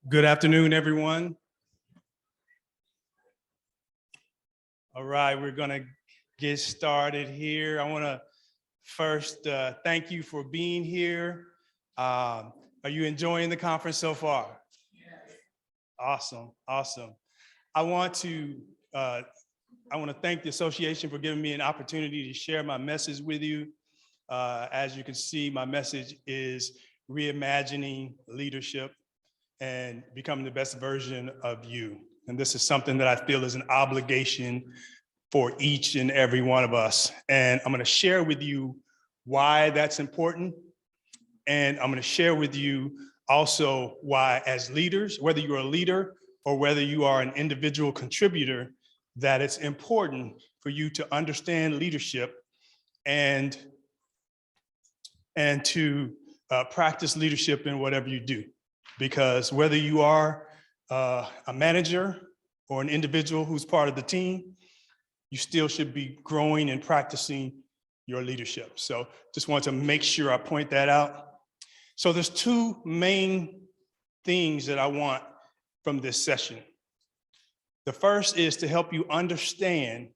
Good afternoon, everyone. All right, we're going to get started here. I want to first thank you for being here. Are you enjoying the conference so far? Yes. Awesome, awesome. I want to thank the association for giving me an opportunity to share my message with you. As you can see, my message is reimagining leadership and becoming the best version of you. And this is something that I feel is an obligation for each and every one of us. And I'm going to share with you why that's important. And I'm going to share with you also why, as leaders, whether you're a leader or whether you are an individual contributor, that it's important for you to understand leadership and to practice leadership in whatever you do. Because whether you are a manager or an individual who's part of the team, you still should be growing and practicing your leadership. So just want to make sure I point that out. So there's two main things that I want from this session. The first is to help you understand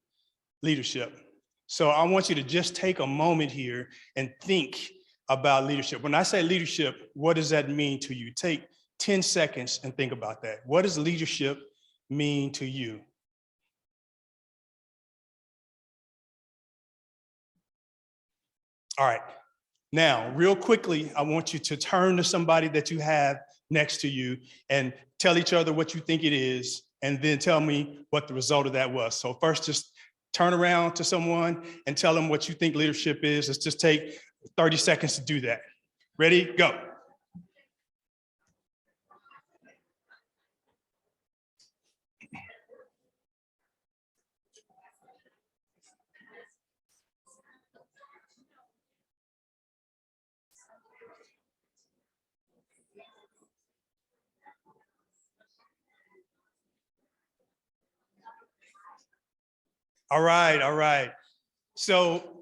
leadership. So I want you to just take a moment here and think about leadership. When I say leadership, what does that mean to you? Take 10 seconds and think about that. What does leadership mean to you? All right. Now, real quickly, I want you to turn to somebody that you have next to you and tell each other what you think it is, and then tell me what the result of that was. So first, just turn around to someone and tell them what you think leadership is. Let's just take 30 seconds to do that. Ready? Go. All right, all right. So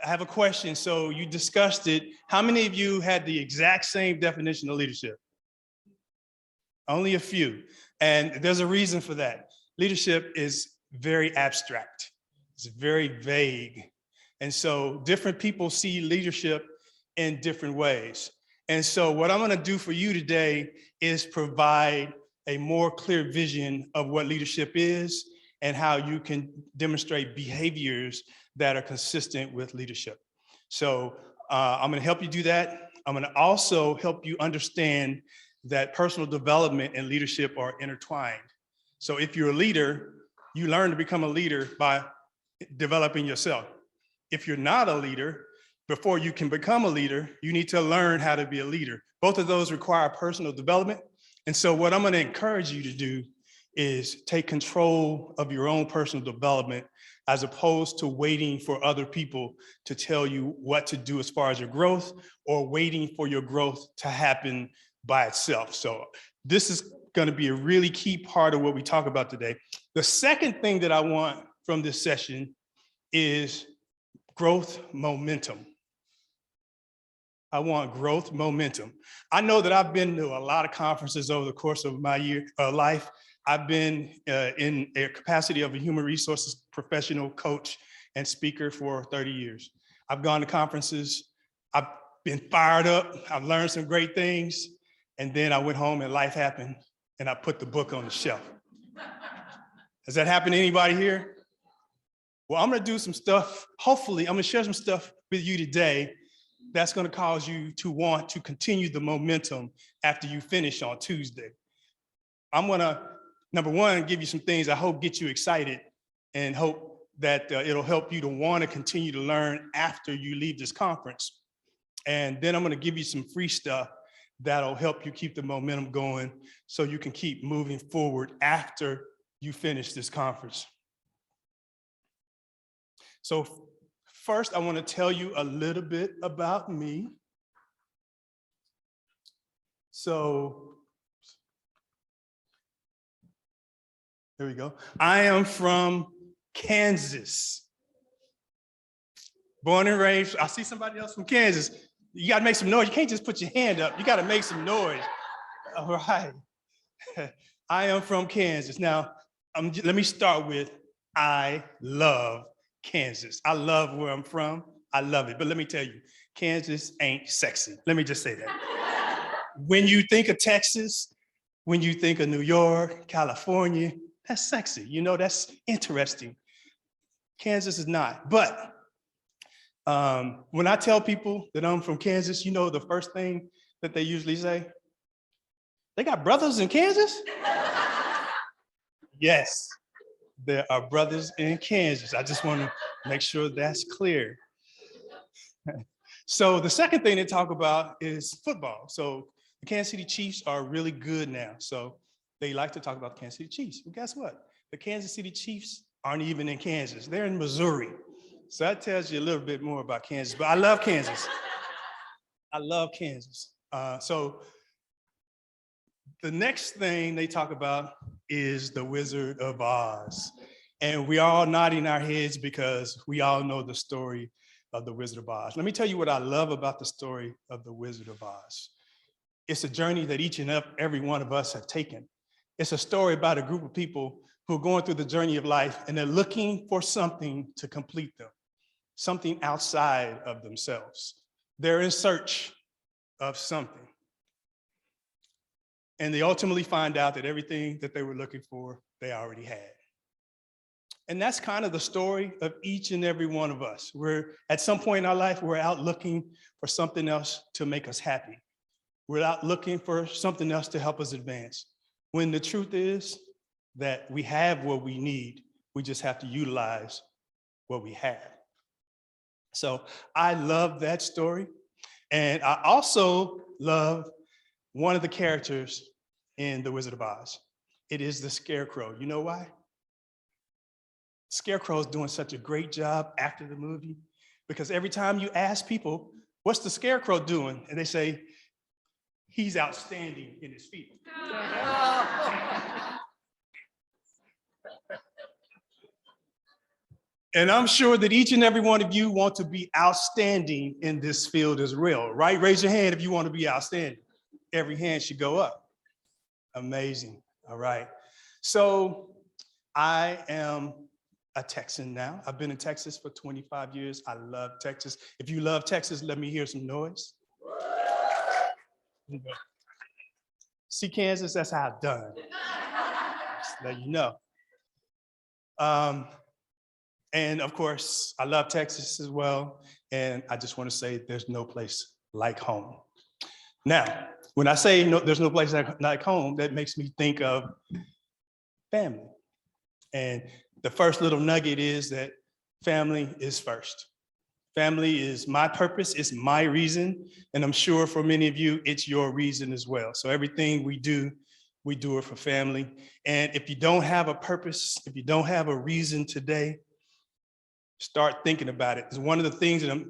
I have a question. So you discussed it. How many of you had the exact same definition of leadership? Only a few. And there's a reason for that. Leadership is very abstract. It's very vague. And so different people see leadership in different ways. And so what I'm going to do for you today is provide a more clear vision of what leadership is and how you can demonstrate behaviors that are consistent with leadership. So I'm going to help you do that. I'm going to also help you understand that personal development and leadership are intertwined. So if you're a leader, you learn to become a leader by developing yourself. If you're not a leader, before you can become a leader, you need to learn how to be a leader. Both of those require personal development. And so what I'm going to encourage you to do is take control of your own personal development as opposed to waiting for other people to tell you what to do as far as your growth or waiting for your growth to happen by itself. So this is going to be a really key part of what we talk about today. The second thing that I want from this session is growth momentum. I want growth momentum. I know that I've been to a lot of conferences over the course of my life. I've been in a capacity of a human resources professional, coach, and speaker for 30 years. I've gone to conferences. I've been fired up. I've learned some great things. And then I went home and life happened and I put the book on the shelf. Has that happened to anybody here? Well, I'm going to do some stuff. Hopefully, I'm going to share some stuff with you today that's going to cause you to want to continue the momentum after you finish on Tuesday. I'm going to, number one, give you some things I hope get you excited and hope that it'll help you to want to continue to learn after you leave this conference. And then I'm going to give you some free stuff that'll help you keep the momentum going so you can keep moving forward after you finish this conference. So first, I want to tell you a little bit about me. So there we go. I am from Kansas. Born and raised. I see somebody else from Kansas. You got to make some noise. You can't just put your hand up. You got to make some noise. All right. I am from Kansas. Now, let me start with, I love Kansas. I love where I'm from. I love it. But let me tell you, Kansas ain't sexy. Let me just say that. When you think of Texas, when you think of New York, California, that's sexy. You know, that's interesting. Kansas is not. But when I tell people that I'm from Kansas, you know the first thing that they usually say? They got brothers in Kansas? Yes, there are brothers in Kansas. I just want to make sure that's clear. So the second thing they talk about is football. So the Kansas City Chiefs are really good now. So they like to talk about the Kansas City Chiefs. Well, guess what? The Kansas City Chiefs aren't even in Kansas. They're in Missouri. So that tells you a little bit more about Kansas, but I love Kansas. I love Kansas. So the next thing they talk about is the Wizard of Oz. And we are all nodding our heads because we all know the story of the Wizard of Oz. Let me tell you what I love about the story of the Wizard of Oz. It's a journey that each and every one of us have taken. It's a story about a group of people who are going through the journey of life and they're looking for something to complete them, something outside of themselves. They're in search of something. And they ultimately find out that everything that they were looking for, they already had. And that's kind of the story of each and every one of us. We're at some point in our life, we're out looking for something else to make us happy. We're out looking for something else to help us advance. When the truth is that we have what we need, we just have to utilize what we have. So I love that story. And I also love one of the characters in The Wizard of Oz. It is the Scarecrow. You know why? Scarecrow is doing such a great job after the movie because every time you ask people, what's the Scarecrow doing? And they say, he's outstanding in his field. And I'm sure that each and every one of you want to be outstanding in this field as well, right? Raise your hand if you want to be outstanding. Every hand should go up. Amazing. All right. So I am a Texan now. I've been in Texas for 25 years. I love Texas. If you love Texas, let me hear some noise. See, Kansas, that's how it's done. Just let you know. And of course, I love Texas as well. And I just want to say there's no place like home. Now, when I say no, there's no place like home, that makes me think of family. And the first little nugget is that family is first. Family is my purpose, it's my reason, and I'm sure for many of you, it's your reason as well. So everything we do it for family. And if you don't have a purpose, if you don't have a reason today, start thinking about it. Because one of the things that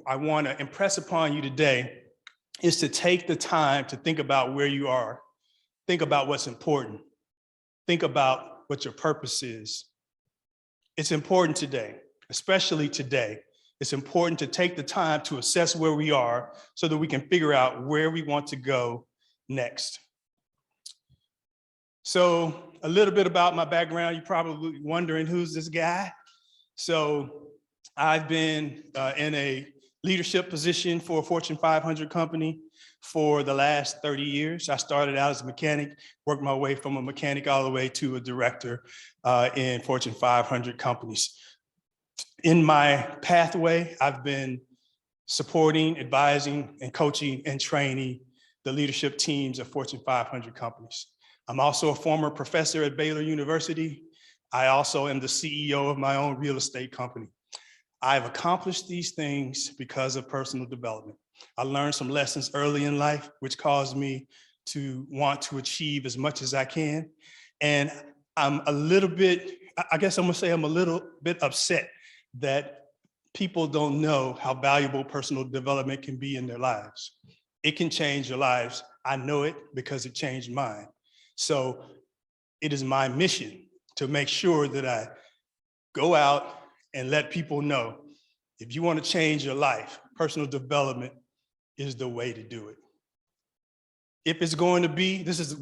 I want to impress upon you today is to take the time to think about where you are, think about what's important, think about what your purpose is. It's important today, especially today. It's important to take the time to assess where we are so that we can figure out where we want to go next. So a little bit about my background. You're probably wondering, who's this guy? So I've been in a leadership position for a Fortune 500 company for the last 30 years. I started out as a mechanic, worked my way from a mechanic all the way to a director in Fortune 500 companies. In my pathway, I've been supporting, advising, and coaching and training the leadership teams of Fortune 500 companies. I'm also a former professor at Baylor University. I also am the CEO of my own real estate company. I've accomplished these things because of personal development. I learned some lessons early in life, which caused me to want to achieve as much as I can. And I'm a little bit, I guess I'm gonna say I'm a little bit upset that people don't know how valuable personal development can be in their lives. It can change your lives. I know it because it changed mine. So it is my mission to make sure that I go out and let people know, if you want to change your life, personal development is the way to do it. If it's going to be, this is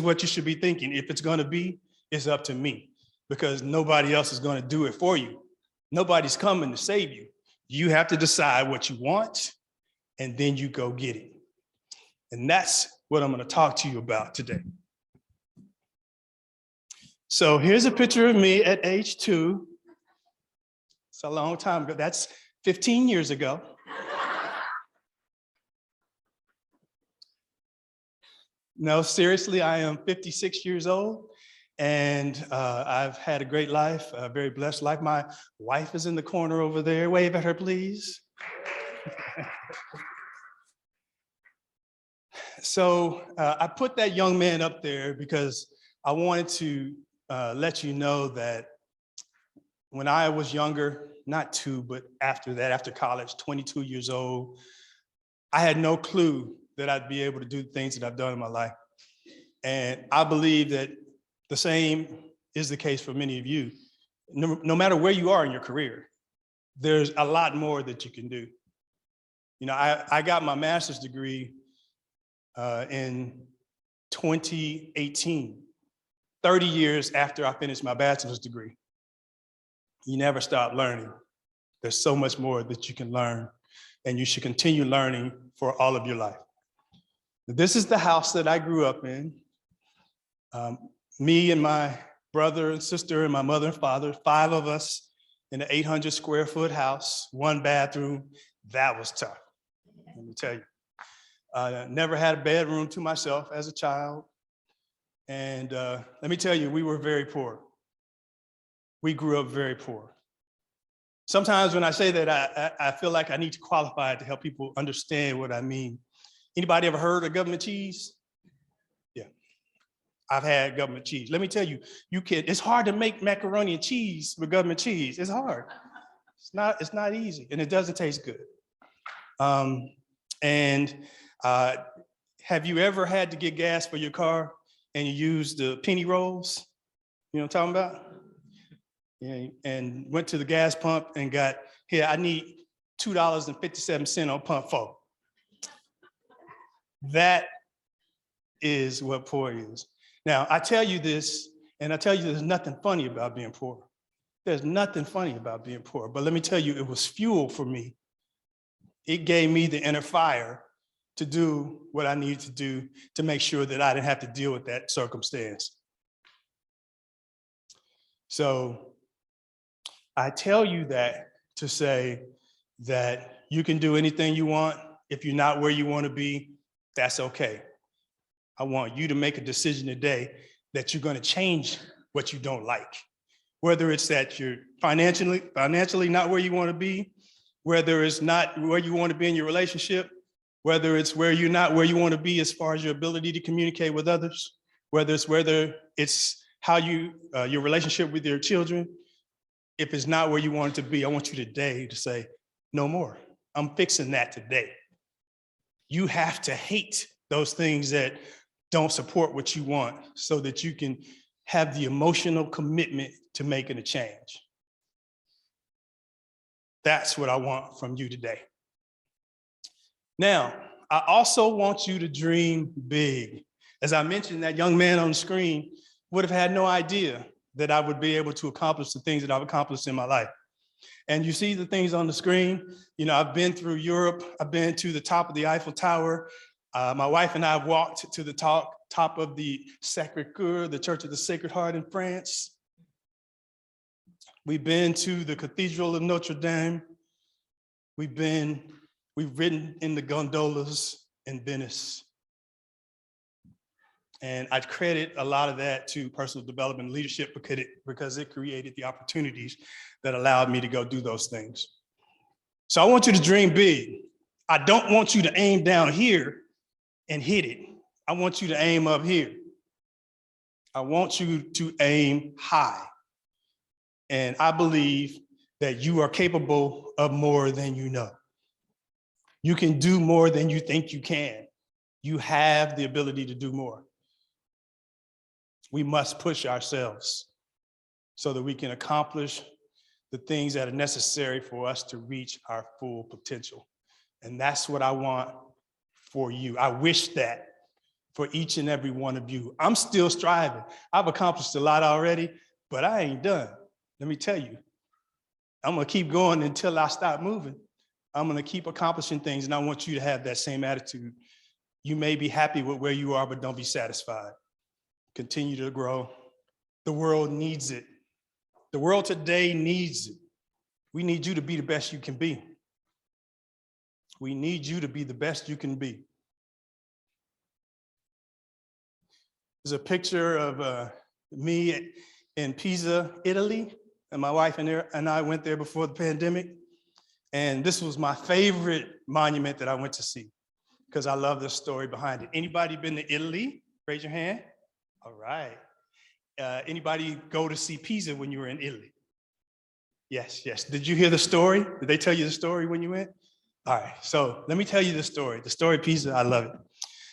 what you should be thinking. If it's going to be, it's up to me, because nobody else is going to do it for you. Nobody's coming to save you. You have to decide what you want, and then you go get it. And that's what I'm going to talk to you about today. So here's a picture of me at age 2. It's a long time ago. That's 15 years ago. No, seriously, I am 56 years old, and I've had a great life, a very blessed life. My wife is in the corner over there. Wave at her, please. So I put that young man up there because I wanted to let you know that when I was younger, not 2, but after that, after college, 22 years old, I had no clue that I'd be able to do things that I've done in my life. And I believe that the same is the case for many of you. No matter where you are in your career, there's a lot more that you can do. You know, I got my master's degree in 2018, 30 years after I finished my bachelor's degree. You never stop learning. There's so much more that you can learn, and you should continue learning for all of your life. This is the house that I grew up in. Me and my brother and sister and my mother and father, 5 of us in an 800 square foot house, 1 bathroom. That was tough, let me tell you. Never had a bedroom to myself as a child. And let me tell you, we were very poor. We grew up very poor. Sometimes when I say that, I feel like I need to qualify it to help people understand what I mean. Anybody ever heard of government cheese? Yeah, I've had government cheese. Let me tell you, it's hard to make macaroni and cheese with government cheese. It's hard. It's not easy, and it doesn't taste good. Have you ever had to get gas for your car and you used the penny rolls? You know what I'm talking about? Yeah, and went to the gas pump and got, here, I need $2.57 on pump 4. That is what poor is. Now, I tell you this, and I tell you there's nothing funny about being poor. There's nothing funny about being poor, but let me tell you, it was fuel for me. It gave me the inner fire to do what I needed to do to make sure that I didn't have to deal with that circumstance. So I tell you that to say that you can do anything you want. If you're not where you want to be, that's okay. I want you to make a decision today that you're going to change what you don't like. Whether it's that you're financially not where you want to be, whether it's not where you want to be in your relationship, whether it's where you're not where you want to be as far as your ability to communicate with others, whether it's how your relationship with your children. If it's not where you want it to be, I want you today to say, no more. I'm fixing that today. You have to hate those things that don't support what you want so that you can have the emotional commitment to making a change. That's what I want from you today. Now, I also want you to dream big. As I mentioned, that young man on the screen would have had no idea that I would be able to accomplish the things that I've accomplished in my life. And you see the things on the screen. You know, I've been through Europe. I've been to the top of the Eiffel Tower. My wife and I have walked to the top of the Sacré-Cœur, the Church of the Sacred Heart in France. We've been to the Cathedral of Notre Dame. We've ridden in the gondolas in Venice. And I credit a lot of that to personal development and leadership because it created the opportunities that allowed me to go do those things. So I want you to dream big. I don't want you to aim down here and hit it. I want you to aim up here. I want you to aim high. And I believe that you are capable of more than you know. You can do more than you think you can. You have the ability to do more. We must push ourselves so that we can accomplish the things that are necessary for us to reach our full potential. And that's what I want for you. I wish that for each and every one of you. I'm still striving. I've accomplished a lot already, but I ain't done. Let me tell you, I'm gonna keep going until I stop moving. I'm gonna keep accomplishing things, and I want you to have that same attitude. You may be happy with where you are, but don't be satisfied. Continue to grow. The world needs it. The world today needs it. We need you to be the best you can be. We need you to be the best you can be. There's a picture of me in Pisa, Italy, and my wife and I went there before the pandemic. And this was my favorite monument that I went to see because I love the story behind it. Anybody been to Italy? Raise your hand. All right. Anybody go to see Pisa when you were in Italy? Yes, yes. Did you hear the story? Did they tell you the story when you went? All right, so let me tell you the story. The story of Pisa, I love it.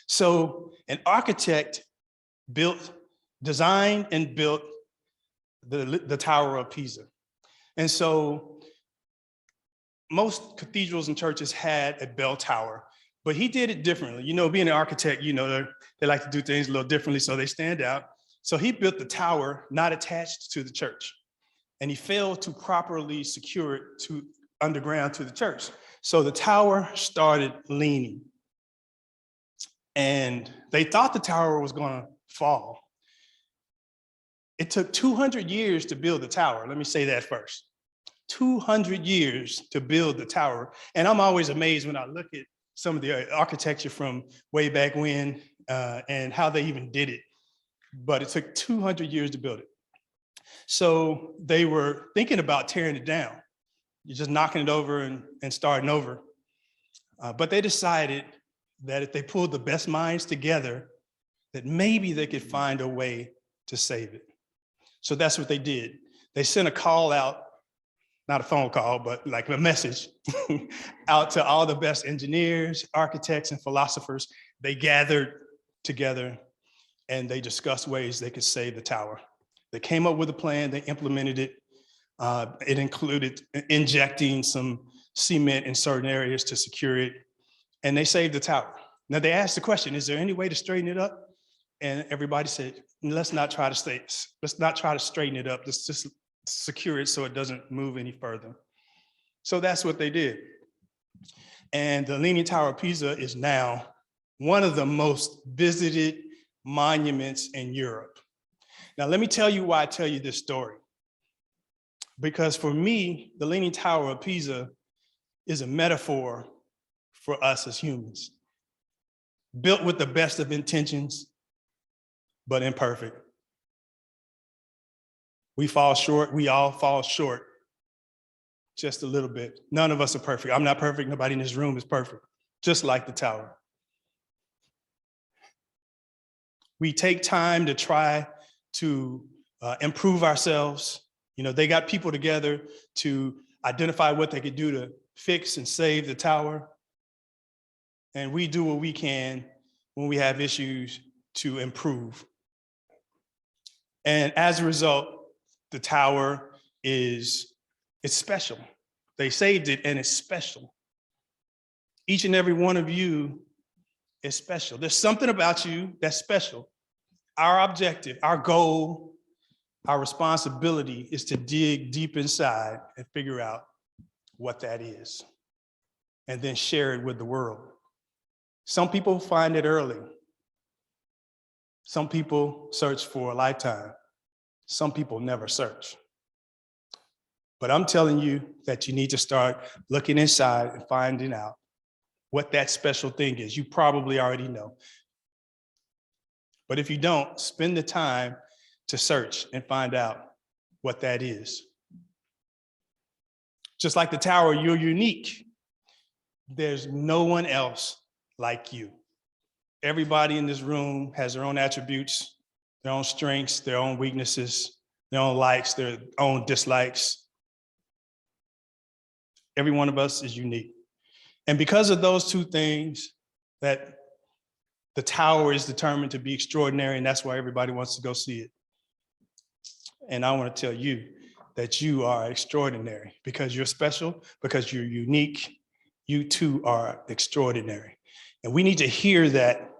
So an architect designed and built the Tower of Pisa. And so most cathedrals and churches had a bell tower, but he did it differently. You know, being an architect, you know, they like to do things a little differently so they stand out. So he built the tower not attached to the church, and he failed to properly secure it to underground to the church. So the tower started leaning, and they thought the tower was going to fall. It took 200 years to build the tower. Let me say that first. 200 years to build the tower. And I'm always amazed when I look at some of the architecture from way back when and how they even did it. But it took 200 years to build it. So they were thinking about tearing it down. You're just knocking it over and starting over. But they decided that if they pulled the best minds together, that maybe they could find a way to save it. So that's what they did. They sent a call out, not a phone call, but like a message out to all the best engineers, architects, and philosophers. They gathered together and they discussed ways they could save the tower. They came up with a plan, they implemented it. It included injecting some cement in certain areas to secure it, and they saved the tower. Now they asked the question, is there any way to straighten it up? And everybody said, let's not try to straighten it up. Let's just secure it so it doesn't move any further. So that's what they did. And the Leaning Tower of Pisa is now one of the most visited monuments in Europe. Now, let me tell you why I tell you this story. Because for me, the Leaning Tower of Pisa is a metaphor for us as humans, built with the best of intentions, but imperfect. We fall short, we all fall short, just a little bit. None of us are perfect. I'm not perfect, nobody in this room is perfect, just like the tower. We take time to try to improve ourselves. You know, they got people together to identify what they could do to fix and save the tower. And we do what we can when we have issues to improve. And as a result, the tower it's special. They saved it and it's special. Each and every one of you is special. There's something about you that's special. Our objective, our goal, our responsibility is to dig deep inside and figure out what that is, and then share it with the world. Some people find it early. Some people search for a lifetime. Some people never search. But I'm telling you that you need to start looking inside and finding out what that special thing is. You probably already know. But if you don't, spend the time to search and find out what that is. Just like the tower, you're unique. There's no one else like you. Everybody in this room has their own attributes, their own strengths, their own weaknesses, their own likes, their own dislikes. Every one of us is unique. And because of those two things, that the tower is determined to be extraordinary, and that's why everybody wants to go see it. And I want to tell you that you are extraordinary because you're special, because you're unique. You too are extraordinary. And we need to hear that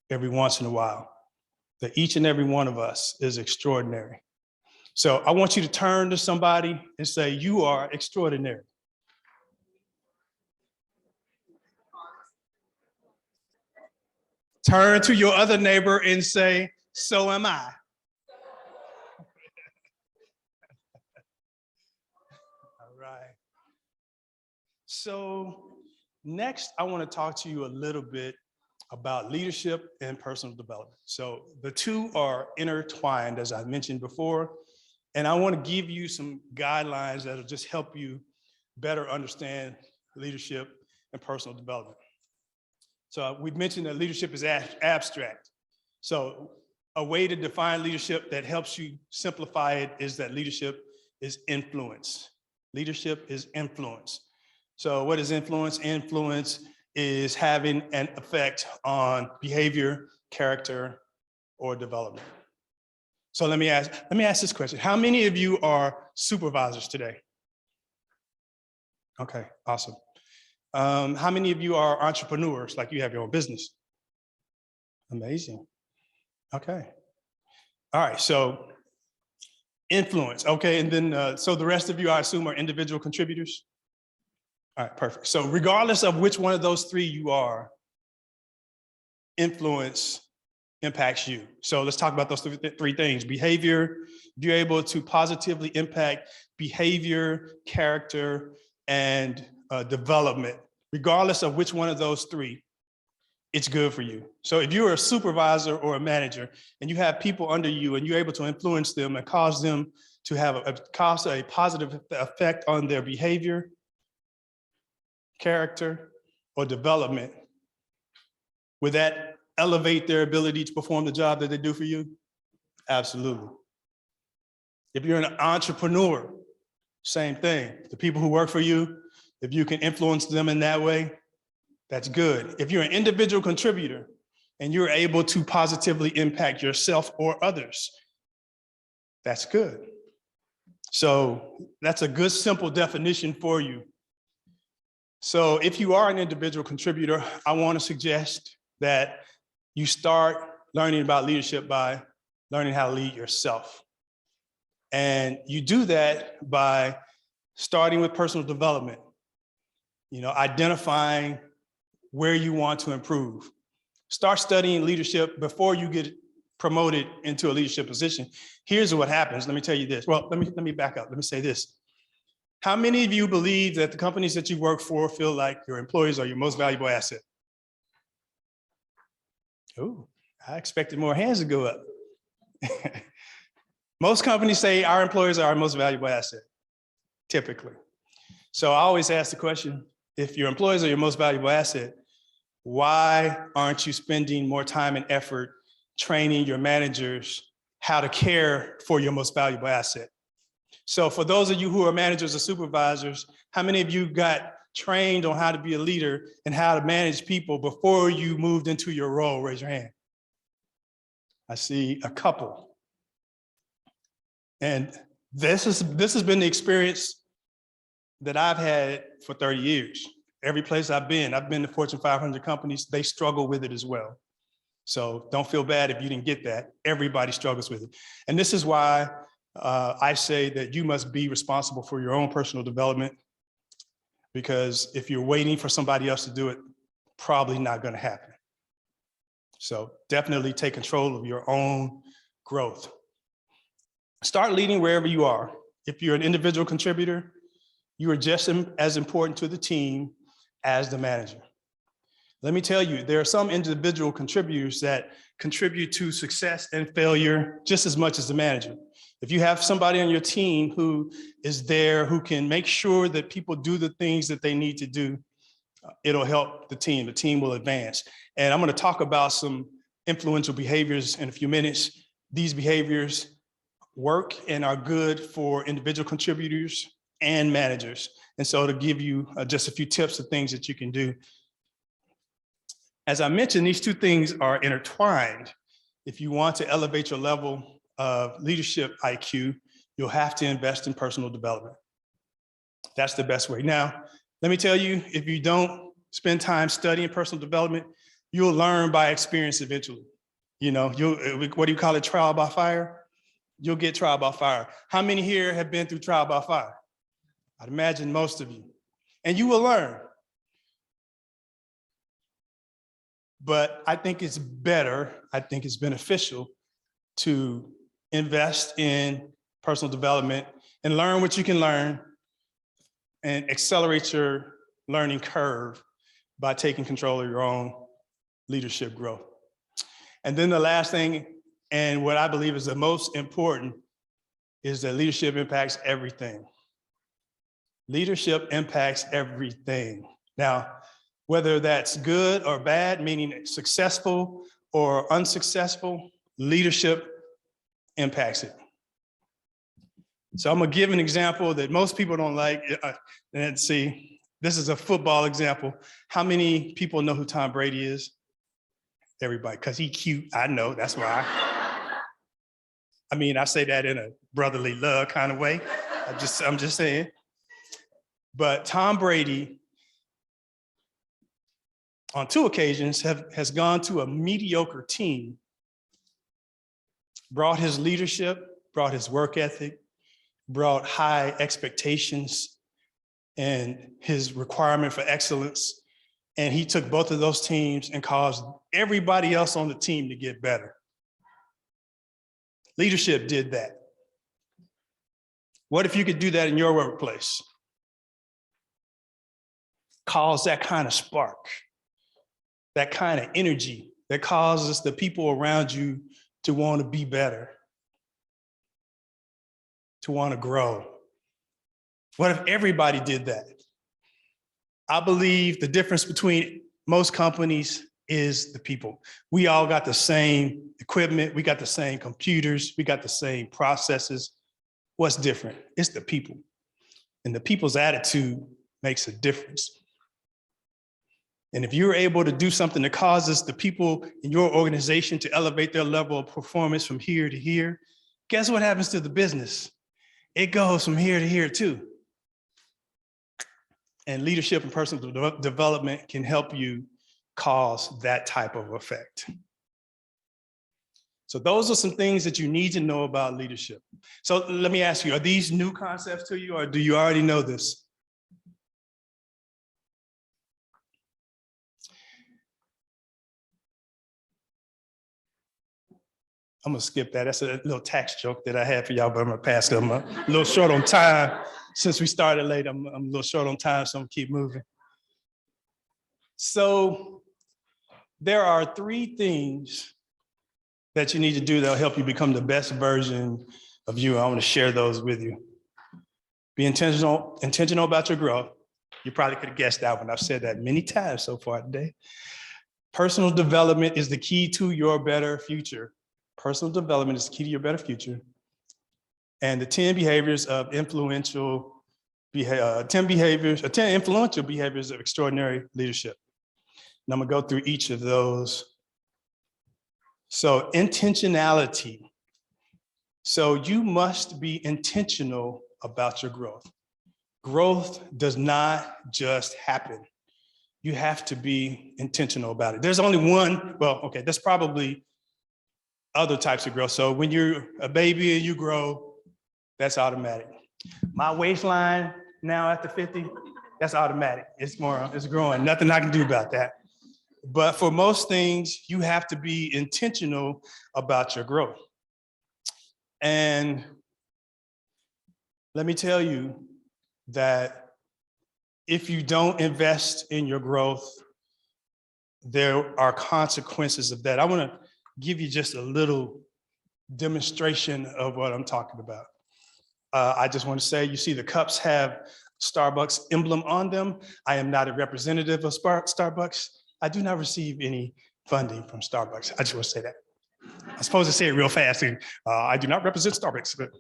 every once in a while, that each and every one of us is extraordinary. So I want you to turn to somebody and say, you are extraordinary. Turn to your other neighbor and say, so am I. All right. So next, I want to talk to you a little bit about leadership and personal development. So the two are intertwined, as I mentioned before, and I want to give you some guidelines that'll just help you better understand leadership and personal development. So we've mentioned that leadership is abstract. So a way to define leadership that helps you simplify it is that leadership is influence. Leadership is influence. So what is influence? Influence is having an effect on behavior, character, or development. So let me ask this question. How many of you are supervisors today? Okay, awesome. How many of you are entrepreneurs, like you have your own business? Amazing. Okay. All right, so influence, okay, and then so the rest of you, I assume, are individual contributors? All right, perfect. So regardless of which one of those three you are, influence impacts you. So let's talk about those three things. Behavior, if you're able to positively impact behavior, character, and development, regardless of which one of those three, it's good for you. So if you're a supervisor or a manager and you have people under you and you're able to influence them and cause them to have a positive effect on their behavior, character, or development, would that elevate their ability to perform the job that they do for you? Absolutely. If you're an entrepreneur, same thing. The people who work for you, if you can influence them in that way, that's good. If you're an individual contributor and you're able to positively impact yourself or others, that's good. So that's a good, simple definition for you. So if you are an individual contributor, I want to suggest that you start learning about leadership by learning how to lead yourself. And you do that by starting with personal development, identifying where you want to improve. Start studying leadership before you get promoted into a leadership position. Here's what happens. Let me tell you this. Well, let me back up. Let me say this. How many of you believe that the companies that you work for feel like your employees are your most valuable asset? Oh, I expected more hands to go up. Most companies say our employees are our most valuable asset, typically. So I always ask the question, if your employees are your most valuable asset, why aren't you spending more time and effort training your managers how to care for your most valuable asset? So for those of you who are managers or supervisors, how many of you got trained on how to be a leader and how to manage people before you moved into your role? Raise your hand. I see a couple. And this has been the experience that I've had for 30 years. Every place I've been to Fortune 500 companies, they struggle with it as well. So don't feel bad if you didn't get that. Everybody struggles with it. And this is why I say that you must be responsible for your own personal development, because if you're waiting for somebody else to do it, probably not going to happen. So definitely take control of your own growth. Start leading wherever you are. If you're an individual contributor, you are just as important to the team as the manager. Let me tell you, there are some individual contributors that contribute to success and failure just as much as the manager. If you have somebody on your team who is there, who can make sure that people do the things that they need to do, it'll help the team. The team will advance. And I'm going to talk about some influential behaviors in a few minutes. These behaviors work and are good for individual contributors and managers. And so to give you just a few tips of things that you can do. As I mentioned, these two things are intertwined. If you want to elevate your level of leadership IQ, you'll have to invest in personal development. That's the best way. Now, let me tell you, if you don't spend time studying personal development, You'll learn by experience eventually. You know, what do you call it? Trial by fire? You'll get trial by fire. How many here have been through trial by fire? I'd imagine most of you. And you will learn. But I think it's better, I think it's beneficial to invest in personal development and learn what you can learn and accelerate your learning curve by taking control of your own leadership growth. And then the last thing, and what I believe is the most important, is that leadership impacts everything. Leadership impacts everything. Now, whether that's good or bad, meaning successful or unsuccessful, leadership impacts it. So I'm gonna give an example that most people don't like. And see, this is a football example. How many people know who Tom Brady is? Everybody, because he's cute, I know, that's why. I mean, I say that in a brotherly love kind of way. I'm just saying. But Tom Brady, on 2 occasions, has gone to a mediocre team, brought his leadership, brought his work ethic, brought high expectations and his requirement for excellence. And he took both of those teams and caused everybody else on the team to get better. Leadership did that. What if you could do that in your workplace? Cause that kind of spark, that kind of energy that causes the people around you to want to be better, to want to grow. What if everybody did that? I believe the difference between most companies is the people. We all got the same equipment, we got the same computers, we got the same processes. What's different? It's the people. And the people's attitude makes a difference. And if you're able to do something that causes the people in your organization to elevate their level of performance from here to here, guess what happens to the business? It goes from here to here too. And leadership and personal development can help you cause that type of effect. So those are some things that you need to know about leadership. So let me ask you, are these new concepts to you, or do you already know this? I'm gonna skip that. That's a little tax joke that I had for y'all, but I'm gonna pass it. I'm a little short on time. Since we started late, I'm a little short on time, so I'm gonna keep moving. So there are 3 things that you need to do that'll help you become the best version of you. I want to share those with you. Be intentional about your growth. You probably could have guessed that one. I've said that many times so far today. Personal development is the key to your better future. Personal development is the key to your better future. And the 10 behaviors of influential 10 influential behaviors of extraordinary leadership. And I'm gonna go through each of those. So intentionality. So you must be intentional about your growth. Growth does not just happen. You have to be intentional about it. There's only one, well, okay, there's probably other types of growth. So when you're a baby and you grow, that's automatic. My waistline now after 50, that's automatic. It's growing, nothing I can do about that. But for most things, you have to be intentional about your growth. And let me tell you that if you don't invest in your growth, there are consequences of that. I want to give you just a little demonstration of what I'm talking about. I just want to say, you see the cups have Starbucks emblem on them. I am not a representative of Starbucks. I do not receive any funding from Starbucks. I just want to say that. I'm supposed to say it real fast. I do not represent Starbucks. But...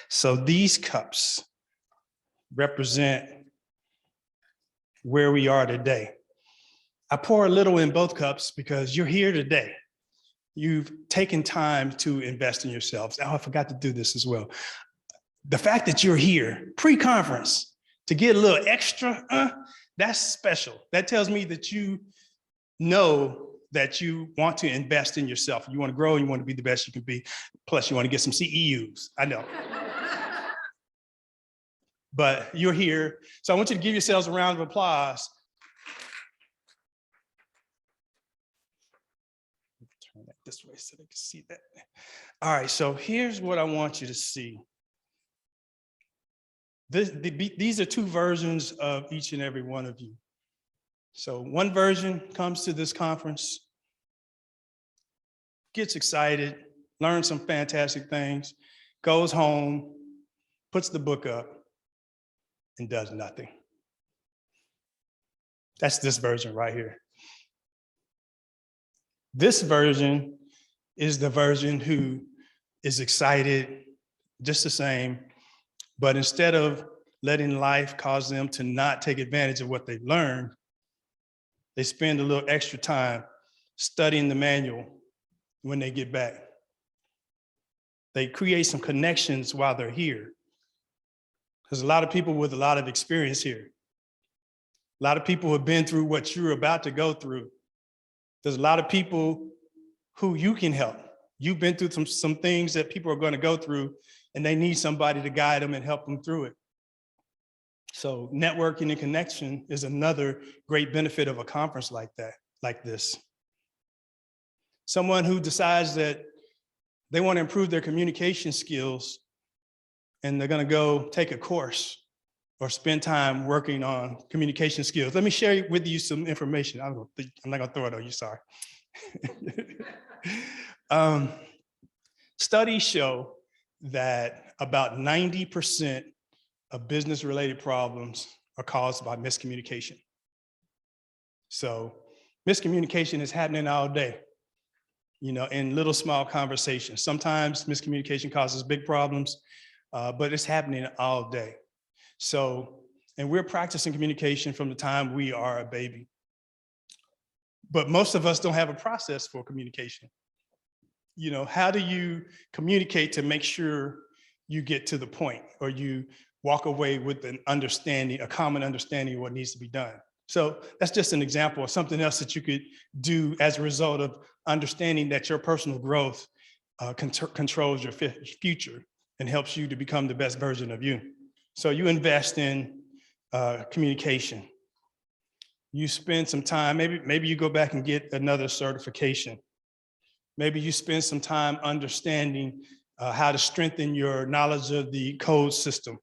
So these cups represent where we are today. I pour a little in both cups because you're here today. You've taken time to invest in yourselves. Oh, I forgot to do this as well. The fact that you're here pre-conference to get a little extra, that's special. That tells me that you know that you want to invest in yourself. You want to grow, you want to be the best you can be. Plus, you want to get some CEUs. I know. But you're here. So I want you to give yourselves a round of applause. Turn that this way so they can see that. All right, so here's what I want you to see. These are two versions of each and every one of you. So one version comes to this conference, gets excited, learns some fantastic things, goes home, puts the book up, and does nothing. That's this version right here. This version is the version who is excited just the same, but instead of letting life cause them to not take advantage of what they've learned, they spend a little extra time studying the manual when they get back. They create some connections while they're here. There's a lot of people with a lot of experience here. A lot of people who have been through what you're about to go through. There's a lot of people who you can help. You've been through some things that people are going to go through, and they need somebody to guide them and help them through it. So networking and connection is another great benefit of a conference like this. Someone who decides that they want to improve their communication skills and they're going to go take a course or spend time working on communication skills. Let me share with you some information. I'm not going to throw it on you, sorry. Studies show that about 90% of business-related problems are caused by miscommunication. So miscommunication is happening all day, in little small conversations. Sometimes miscommunication causes big problems, but it's happening all day. So, and we're practicing communication from the time we are a baby. But most of us don't have a process for communication. How do you communicate to make sure you get to the point or you walk away with an understanding, a common understanding of what needs to be done? So that's just an example of something else that you could do as a result of understanding that your personal growth controls your future and helps you to become the best version of you. So you invest in communication. You spend some time, maybe you go back and get another certification. Maybe you spend some time understanding how to strengthen your knowledge of the code system.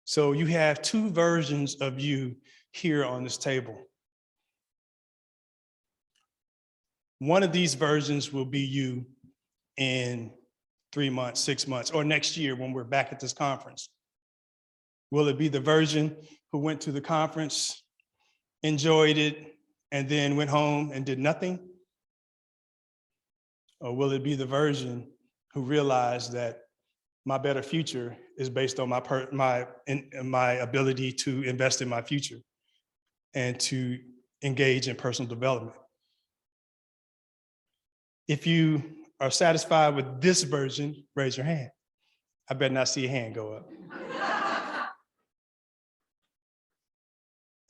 So you have two versions of you here on this table. One of these versions will be you in 3 months, 6 months, or next year when we're back at this conference. Will it be the version who went to the conference, enjoyed it, and then went home and did nothing? Or will it be the version who realized that my better future is based on my ability to invest in my future and to engage in personal development? If you are satisfied with this version, raise your hand. I better not see a hand go up.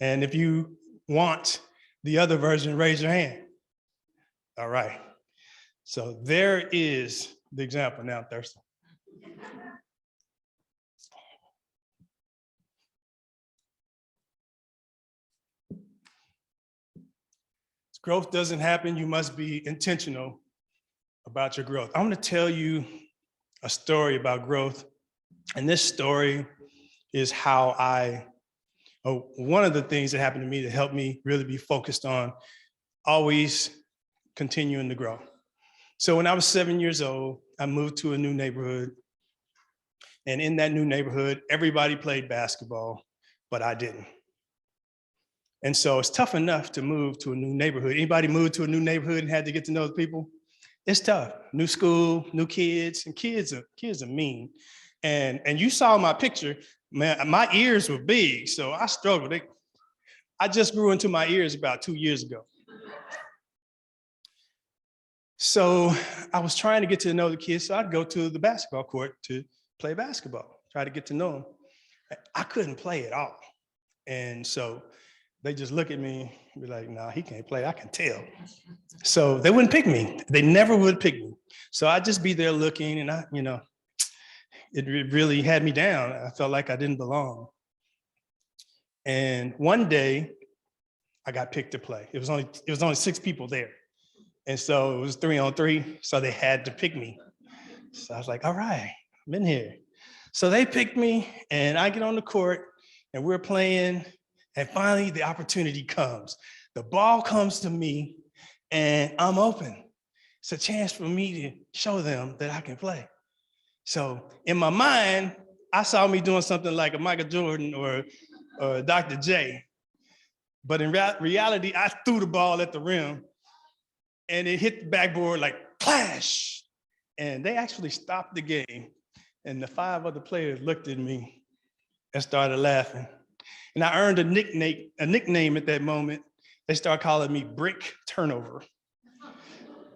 And if you want the other version, raise your hand. All right. So there is the example. Now, Thurston. Growth doesn't happen. You must be intentional about your growth. I'm going to tell you a story about growth. And this story is how one of the things that happened to me that helped me really be focused on always continuing to grow. So when I was 7 years old, I moved to a new neighborhood. And in that new neighborhood, everybody played basketball, but I didn't. And so it's tough enough to move to a new neighborhood. Anybody moved to a new neighborhood and had to get to know the people? It's tough. New school, new kids, and kids are mean. And you saw my picture, man, my ears were big, so I struggled. I just grew into my ears about 2 years ago. So I was trying to get to know the kids, so I'd go to the basketball court to play basketball, try to get to know them. I couldn't play at all. And so they just look at me and be like, no, he can't play, I can tell. So they wouldn't pick me. They never would pick me. So I'd just be there looking, and it really had me down. I felt like I didn't belong. And one day I got picked to play. It was only 6 people there. And so it was 3-on-3, so they had to pick me. So I was like, all right, I'm in here. So they picked me, and I get on the court, and we're playing, and finally the opportunity comes. The ball comes to me, and I'm open. It's a chance for me to show them that I can play. So in my mind, I saw me doing something like a Michael Jordan or Dr. J. But in reality, I threw the ball at the rim, and it hit the backboard like clash. And they actually stopped the game. And the 5 other players looked at me and started laughing. And I earned a nickname at that moment. They started calling me Brick Turnover,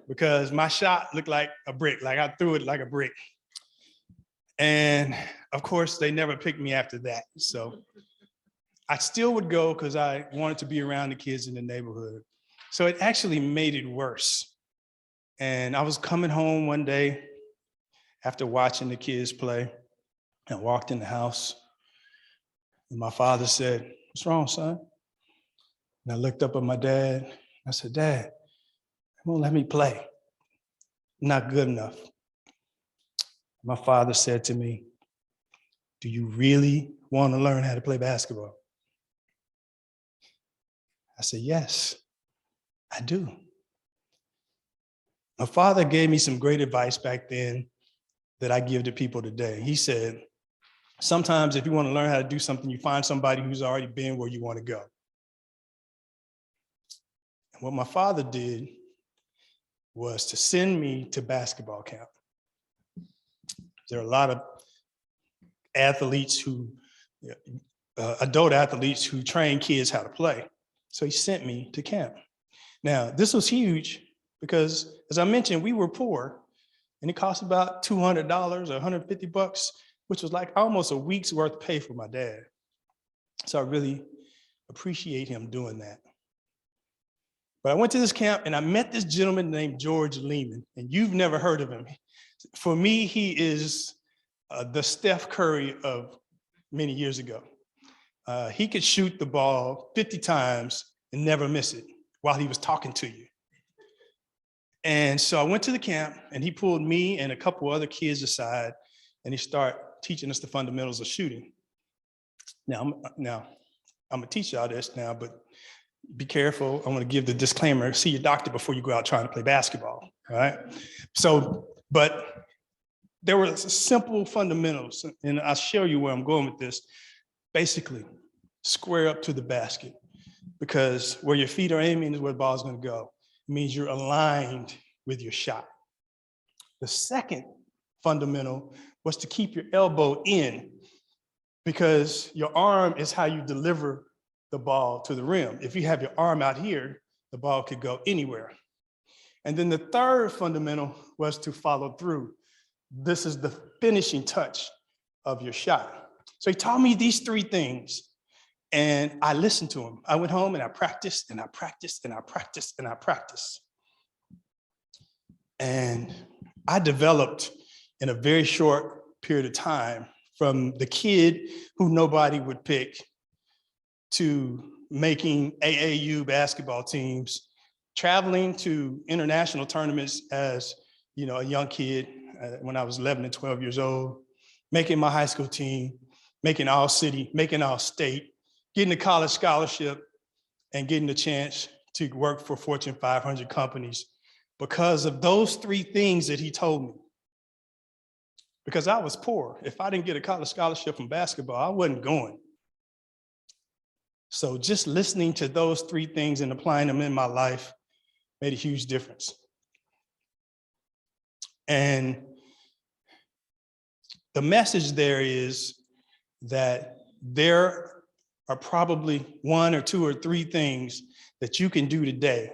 because my shot looked like a brick, like I threw it like a brick. And of course, they never picked me after that. So I still would go because I wanted to be around the kids in the neighborhood. So it actually made it worse. And I was coming home one day after watching the kids play, and I walked in the house, and my father said, "What's wrong, son?" And I looked up at my dad. I said, "Dad, they won't let me play. I'm not good enough." My father said to me, "Do you really want to learn how to play basketball?" I said, "Yes, I do." My father gave me some great advice back then that I give to people today. He said, sometimes if you want to learn how to do something, you find somebody who's already been where you want to go. And what my father did was to send me to basketball camp. There are a lot of athletes adult athletes who train kids how to play. So he sent me to camp. Now, this was huge because, as I mentioned, we were poor, and it cost about $200 or $150, which was like almost a week's worth of pay for my dad. So I really appreciate him doing that. But I went to this camp, and I met this gentleman named George Lehman, and you've never heard of him. For me, he is the Steph Curry of many years ago. He could shoot the ball 50 times and never miss it while he was talking to you. And so I went to the camp, and he pulled me and a couple other kids aside, and he started teaching us the fundamentals of shooting. Now I'm gonna teach y'all this now, but be careful. I want to give the disclaimer: see your doctor before you go out trying to play basketball. All right. So, but there were simple fundamentals, and I'll show you where I'm going with this. Basically, square up to the basket, because where your feet are aiming is where the ball is going to go. It means you're aligned with your shot. The second fundamental was to keep your elbow in, because your arm is how you deliver the ball to the rim. If you have your arm out here, the ball could go anywhere. And then the third fundamental was to follow through. This is the finishing touch of your shot. So he taught me these 3 things, and I listened to him. I went home and I practiced and I practiced and I practiced and I practiced. And I developed in a very short period of time, from the kid who nobody would pick to making AAU basketball teams, traveling to international tournaments as a young kid when I was 11 and 12 years old, making my high school team, making all city, making all state, getting a college scholarship, and getting the chance to work for Fortune 500 companies because of those 3 things that he told me. Because I was poor. If I didn't get a college scholarship from basketball, I wasn't going. So just listening to those 3 things and applying them in my life made a huge difference. And the message there is that there are probably 1 or 2 or 3 things that you can do today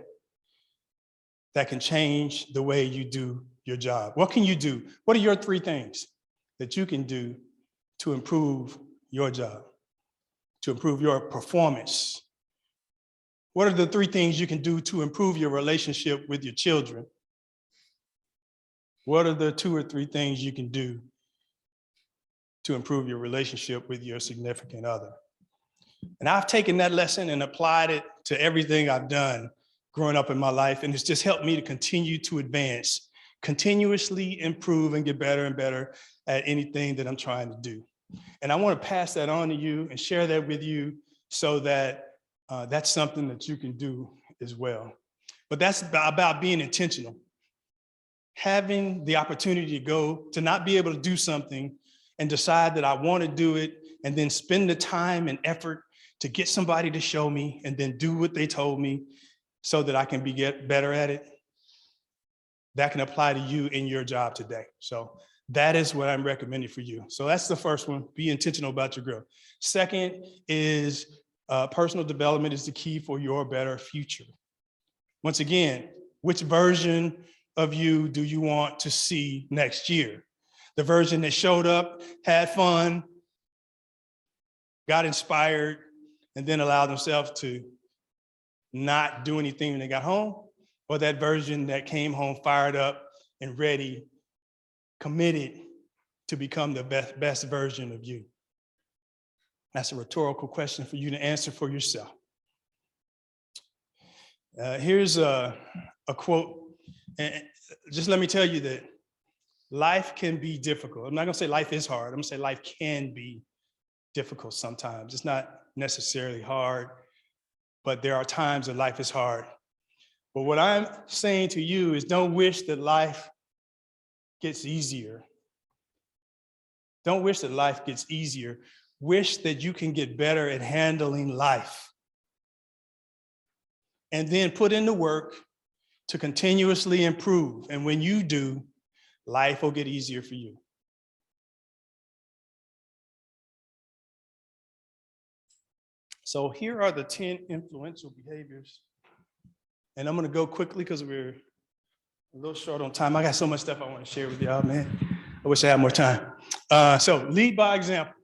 that can change the way you do your job? What can you do? What are your 3 things that you can do to improve your job, to improve your performance? What are the 3 things you can do to improve your relationship with your children? What are the 2 or 3 things you can do to improve your relationship with your significant other? And I've taken that lesson and applied it to everything I've done growing up in my life, and it's just helped me to continue to advance, continuously improve and get better and better at anything that I'm trying to do. And I want to pass that on to you and share that with you so that that's something that you can do as well. But that's about being intentional. Having the opportunity to not be able to do something and decide that I want to do it, and then spend the time and effort to get somebody to show me and then do what they told me so that I can get better at it. That can apply to you in your job today. So that is what I'm recommending for you. So that's the first one, be intentional about your growth. Second is personal development is the key for your better future. Once again, which version of you do you want to see next year? The version that showed up, had fun, got inspired, and then allowed themselves to not do anything when they got home? Or that version that came home fired up and ready, committed to become the best version of you? That's a rhetorical question for you to answer for yourself. Here's a quote, and just let me tell you that life can be difficult. I'm not gonna say life is hard, I'm gonna say life can be difficult sometimes. It's not necessarily hard, but there are times that life is hard. But what I'm saying to you is don't wish that life gets easier. Don't wish that life gets easier. Wish that you can get better at handling life. And then put in the work to continuously improve. And when you do, life will get easier for you. So here are the 10 influential behaviors. And I'm gonna go quickly because we're a little short on time. I got so much stuff I want to share with y'all, man. I wish I had more time. So lead by example.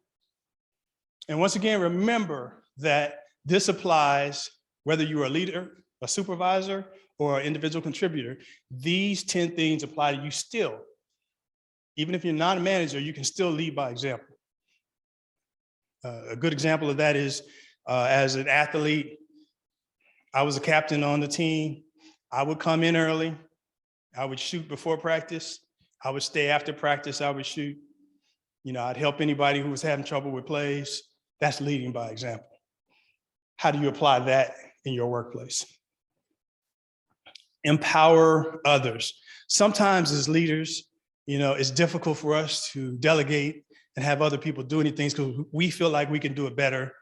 And once again, remember that this applies whether you're a leader, a supervisor, or an individual contributor. These 10 things apply to you still. Even if you're not a manager, you can still lead by example. A good example of that is as an athlete, I was a captain on the team. I would come in early. I would shoot before practice. I would stay after practice. I would shoot. You know, I'd help anybody who was having trouble with plays. That's leading by example. How do you apply that in your workplace? Empower others. Sometimes as leaders, you know, it's difficult for us to delegate and have other people do anything because we feel like we can do it better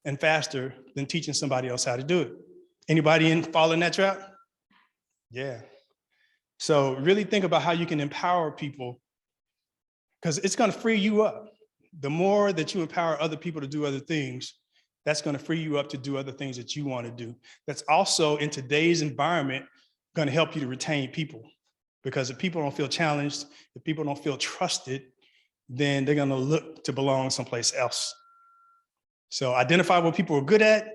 and faster than teaching somebody else how to do it. Anybody fall in that trap? Yeah. So really think about how you can empower people, because it's going to free you up. The more that you empower other people to do other things, that's going to free you up to do other things that you want to do. That's also, in today's environment, going to help you to retain people. Because if people don't feel challenged, if people don't feel trusted, then they're going to look to belong someplace else. So identify what people are good at,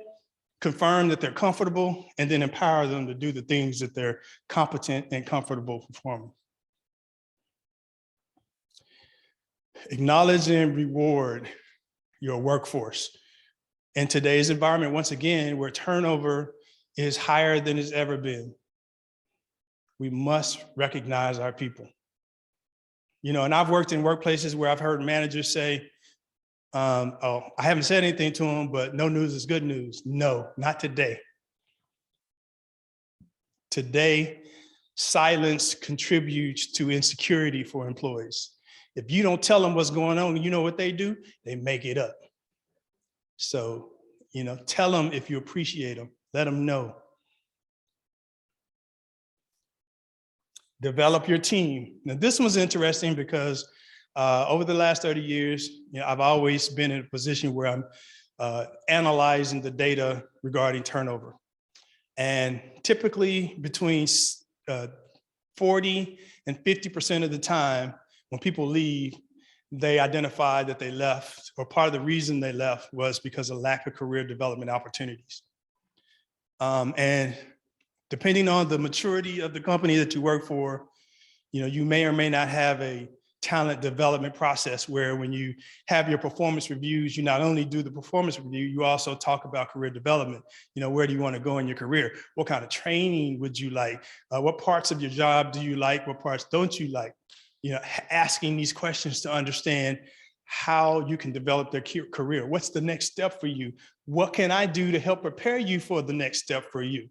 confirm that they're comfortable, and then empower them to do the things that they're competent and comfortable performing. Acknowledge and reward your workforce. In today's environment, once again, where turnover is higher than it's ever been, we must recognize our people. You know, and I've worked in workplaces where I've heard managers say, oh, I haven't said anything to them, but no news is good news. No, not today. Today, silence contributes to insecurity for employees. If you don't tell them what's going on, you know what they do? They make it up. So, you know, tell them if you appreciate them, let them know. Develop your team. Now, this one's interesting because over the last 30 years, you know, I've always been in a position where I'm analyzing the data regarding turnover. And typically between 40 and 50% of the time, when people leave, they identify that they left, or part of the reason they left was because of lack of career development opportunities. And depending on the maturity of the company that you work for, you may or may not have a talent development process where when you have your performance reviews, you not only do the performance review, you also talk about career development. Where do you want to go in your career? What kind of training would you like? What parts of your job do you like? What parts don't you like? Asking these questions to understand how you can develop their career. What's the next step for you? What can I do to help prepare you for the next step for you?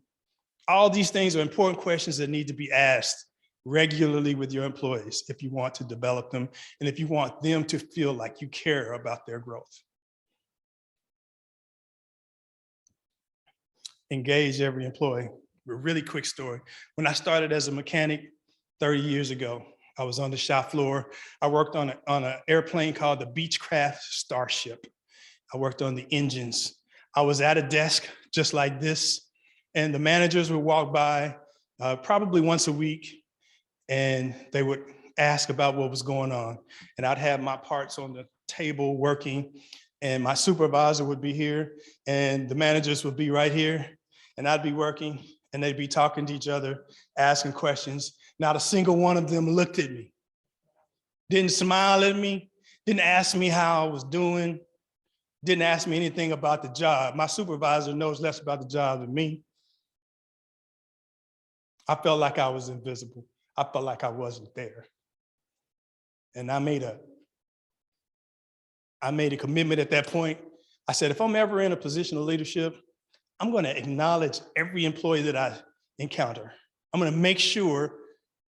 All these things are important questions that need to be asked regularly with your employees if you want to develop them and if you want them to feel like you care about their growth. Engage every employee. A really quick story. When I started as a mechanic 30 years ago, I was on the shop floor. I worked on an airplane called the Beechcraft Starship. I worked on the engines. I was at a desk just like this, and the managers would walk by probably once a week, and they would ask about what was going on. And I'd have my parts on the table working, and my supervisor would be here, and the managers would be right here, and I'd be working, and they'd be talking to each other, asking questions. Not a single one of them looked at me, didn't smile at me, didn't ask me how I was doing, didn't ask me anything about the job. My supervisor knows less about the job than me. I felt like I was invisible. I felt like I wasn't there. And I made a commitment at that point. I said, if I'm ever in a position of leadership, I'm going to acknowledge every employee that I encounter. I'm going to make sure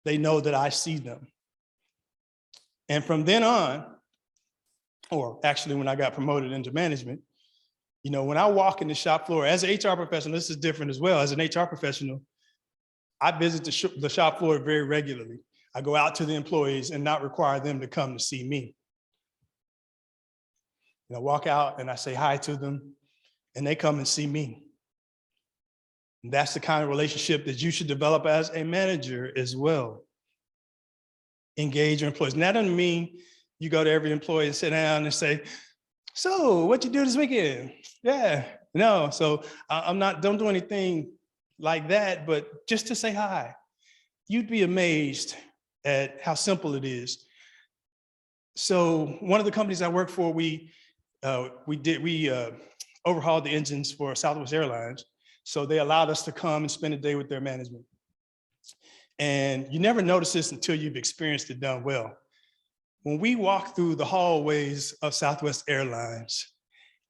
they know that I see them. And from then on, or actually when I got promoted into management, when I walk in the shop floor as an HR professional, this is different as well. As an HR professional, I visit the shop floor very regularly. I go out to the employees and not require them to come to see me. I walk out and I say hi to them, and they come and see me. And that's the kind of relationship that you should develop as a manager as well. Engage your employees. And that doesn't mean you go to every employee and sit down and say, so what you do this weekend? Yeah, no. So don't do anything like that, but just to say hi. You'd be amazed at how simple it is. So one of the companies I work for, we overhauled the engines for Southwest Airlines. So they allowed us to come and spend a day with their management. And you never notice this until you've experienced it done well. When we walk through the hallways of Southwest Airlines,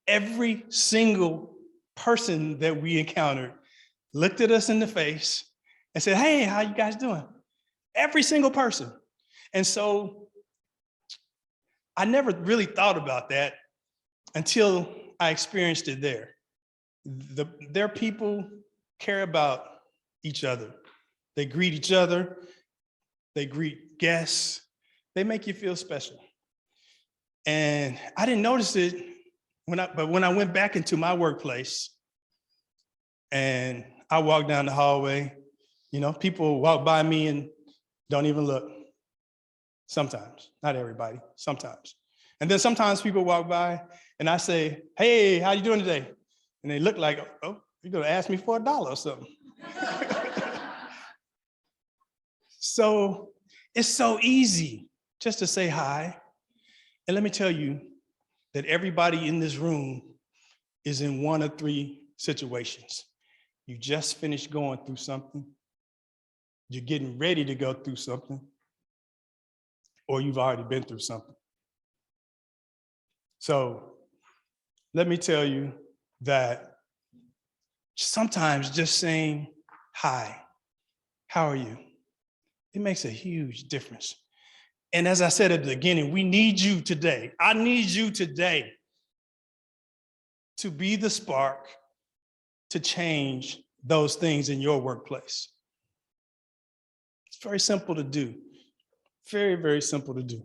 every single person that we encountered looked at us in the face and said, hey, how you guys doing? Every single person. And so I never really thought about that until I experienced it there. Their people care about each other. They greet each other. They greet guests. They make you feel special. And I didn't notice it but when I went back into my workplace and I walked down the hallway, people walk by me and don't even look. Sometimes, not everybody, sometimes. And then sometimes people walk by and I say, hey, how you doing today? And they look like, oh, you're gonna ask me for $1 or something. So it's so easy just to say hi. And let me tell you that everybody in this room is in one of three situations. You just finished going through something, you're getting ready to go through something, or you've already been through something. So let me tell you that sometimes just saying hi, how are you? It makes a huge difference. And as I said at the beginning, we need you today. I need you today to be the spark to change those things in your workplace. It's very simple to do. Very, very simple to do.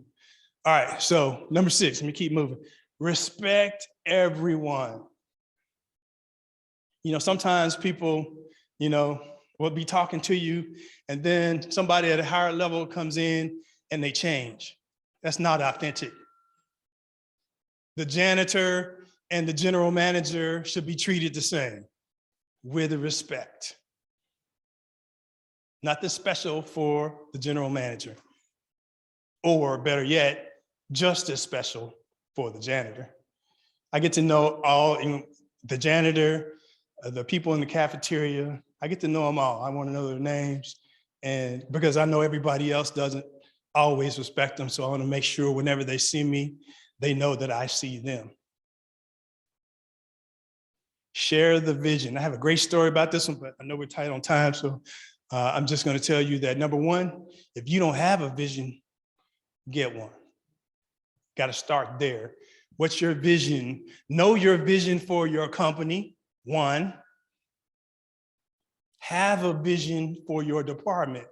All right, so number 6, let me keep moving. Respect everyone. Sometimes people will be talking to you, and then somebody at a higher level comes in and they change. That's not authentic. The janitor and the general manager should be treated the same, with respect. Nothing special for the general manager, or better yet, just as special for the janitor. I get to know the janitor, the people in the cafeteria. I get to know them all. I want to know their names, and because I know everybody else doesn't always respect them, so I want to make sure whenever they see me, they know that I see them. Share the vision. I have a great story about this one, but I know we're tight on time, so I'm just going to tell you that number one, if you don't have a vision, get one. Got to start there. What's your vision? Know your vision for your company, one. Have a vision for your department,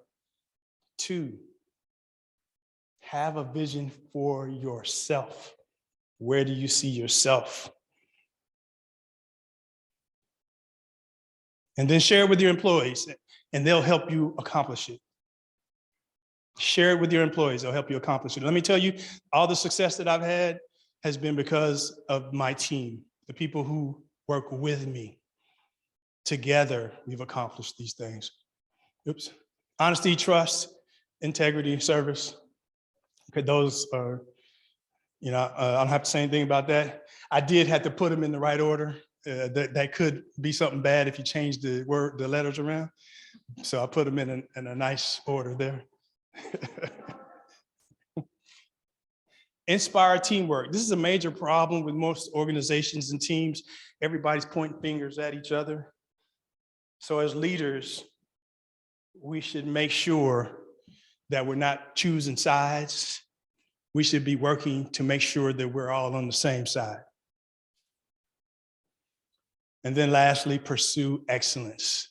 two. Have a vision for yourself. Where do you see yourself? And then share it with your employees, and they'll help you accomplish it. Share it with your employees, they'll help you accomplish it. Let me tell you, all the success that I've had has been because of my team, the people who work with me. Together, we've accomplished these things. Oops. Honesty, trust, integrity, service. Okay, those are, I don't have to say anything about that. I did have to put them in the right order. That could be something bad if you change the letters around. So I put them in a nice order there. Inspire teamwork. This is a major problem with most organizations and teams. Everybody's pointing fingers at each other. So as leaders, we should make sure that we're not choosing sides. We should be working to make sure that we're all on the same side. And then lastly, pursue excellence.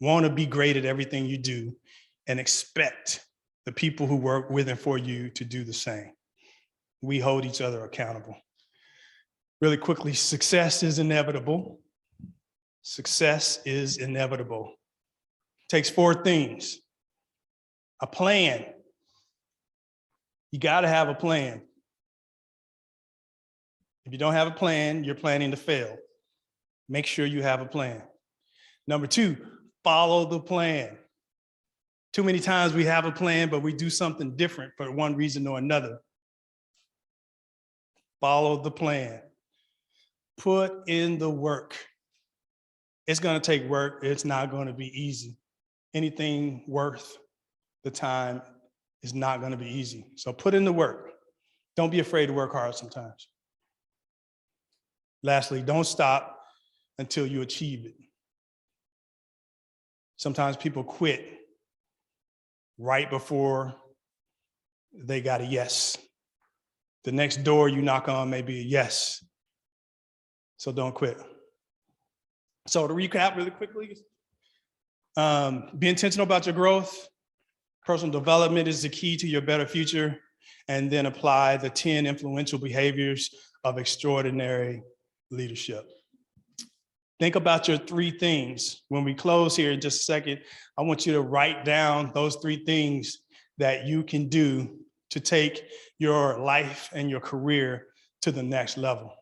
Want to be great at everything you do and expect the people who work with and for you to do the same. We hold each other accountable. Really quickly, success is inevitable. Success is inevitable. It takes four things. A plan. You got to have a plan. If you don't have a plan, you're planning to fail. Make sure you have a plan. Number two, follow the plan. Too many times we have a plan, but we do something different for one reason or another. Follow the plan. Put in the work. It's going to take work. It's not going to be easy. Anything worth the time is not going to be easy. So put in the work. Don't be afraid to work hard sometimes. Lastly, don't stop until you achieve it. Sometimes people quit right before they got a yes. The next door you knock on may be a yes. So don't quit. So to recap really quickly, be intentional about your growth. Personal development is the key to your better future. And then apply the 10 influential behaviors of extraordinary leadership. Think about your three things. When we close here in just a second, I want you to write down those three things that you can do to take your life and your career to the next level.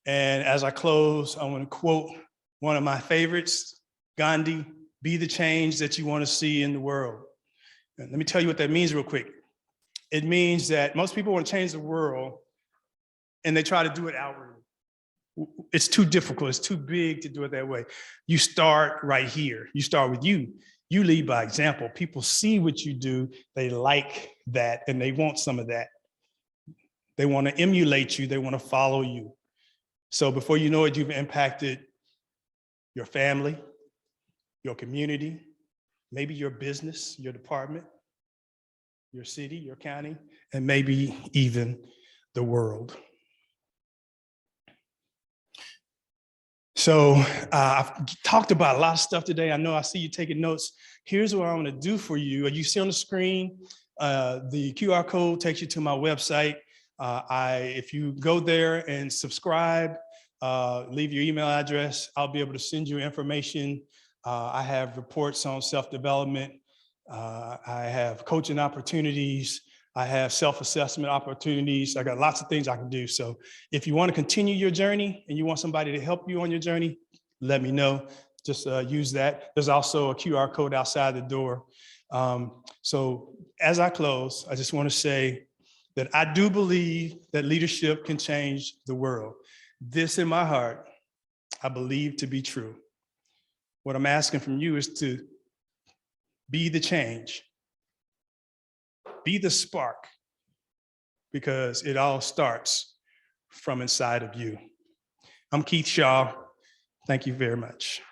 And as I close, I want to quote one of my favorites, Gandhi, "Be the change that you want to see in the world." And let me tell you what that means real quick. It means that most people want to change the world and they try to do it outwardly. It's too difficult. It's too big to do it that way. You start right here. You start with you. You lead by example. People see what you do. They like that and they want some of that. They want to emulate you. They want to follow you. So before you know it, you've impacted your family, your community, maybe your business, your department, your city, your county, and maybe even the world. So I've talked about a lot of stuff today. I know I see you taking notes. Here's what I want to do for you. You see on the screen, the QR code takes you to my website. If you go there and subscribe leave your email address. I'll be able to send you information. I have reports on self-development. I have coaching opportunities. I have self-assessment opportunities. I got lots of things I can do. So if you want to continue your journey and you want somebody to help you on your journey, let me know. Just use that. There's also a QR code outside the door. So as I close, I just want to say that I do believe that leadership can change the world. This in my heart, I believe to be true. What I'm asking from you is to be the change, be the spark, because it all starts from inside of you. I'm Keith Shaw. Thank you very much.